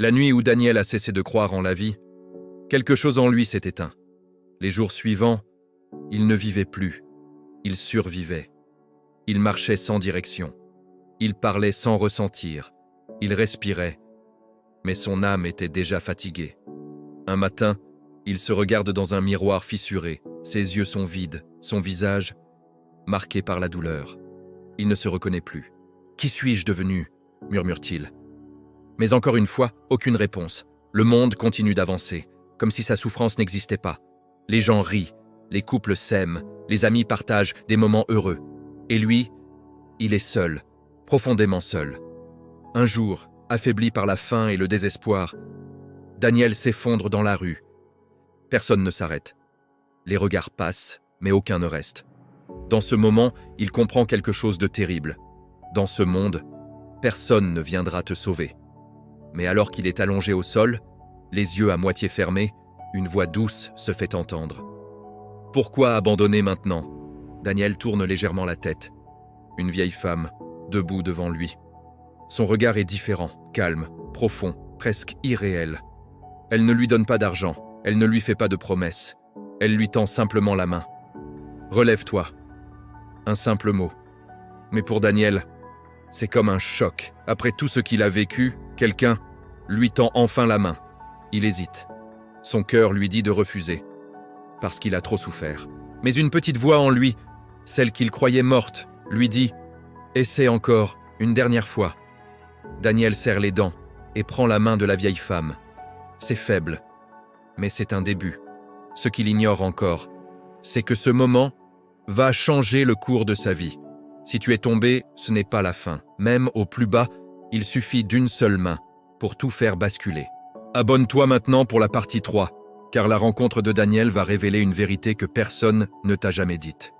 La nuit où Daniel a cessé de croire en la vie, quelque chose en lui s'est éteint. Les jours suivants, il ne vivait plus, il survivait. Il marchait sans direction, il parlait sans ressentir, il respirait, mais son âme était déjà fatiguée. Un matin, il se regarde dans un miroir fissuré, ses yeux sont vides, son visage marqué par la douleur. Il ne se reconnaît plus. « Qui suis-je devenu ?» murmure-t-il. Mais encore une fois, aucune réponse. Le monde continue d'avancer, comme si sa souffrance n'existait pas. Les gens rient, les couples s'aiment, les amis partagent des moments heureux. Et lui, il est seul, profondément seul. Un jour, affaibli par la faim et le désespoir, Daniel s'effondre dans la rue. Personne ne s'arrête. Les regards passent, mais aucun ne reste. Dans ce moment, il comprend quelque chose de terrible. Dans ce monde, personne ne viendra te sauver. Mais alors qu'il est allongé au sol, les yeux à moitié fermés, une voix douce se fait entendre. « Pourquoi abandonner maintenant ?» Daniel tourne légèrement la tête. Une vieille femme, debout devant lui. Son regard est différent, calme, profond, presque irréel. Elle ne lui donne pas d'argent, elle ne lui fait pas de promesses. Elle lui tend simplement la main. « Relève-toi !» Un simple mot. Mais pour Daniel, c'est comme un choc. Après tout ce qu'il a vécu, quelqu'un lui tend enfin la main. Il hésite. Son cœur lui dit de refuser, parce qu'il a trop souffert. Mais une petite voix en lui, celle qu'il croyait morte, lui dit « Essaie encore, une dernière fois ». Daniel serre les dents et prend la main de la vieille femme. C'est faible, mais c'est un début. Ce qu'il ignore encore, c'est que ce moment va changer le cours de sa vie. Si tu es tombé, ce n'est pas la fin. Même au plus bas, il suffit d'une seule main pour tout faire basculer. Abonne-toi maintenant pour la partie 3, car la rencontre de Daniel va révéler une vérité que personne ne t'a jamais dite.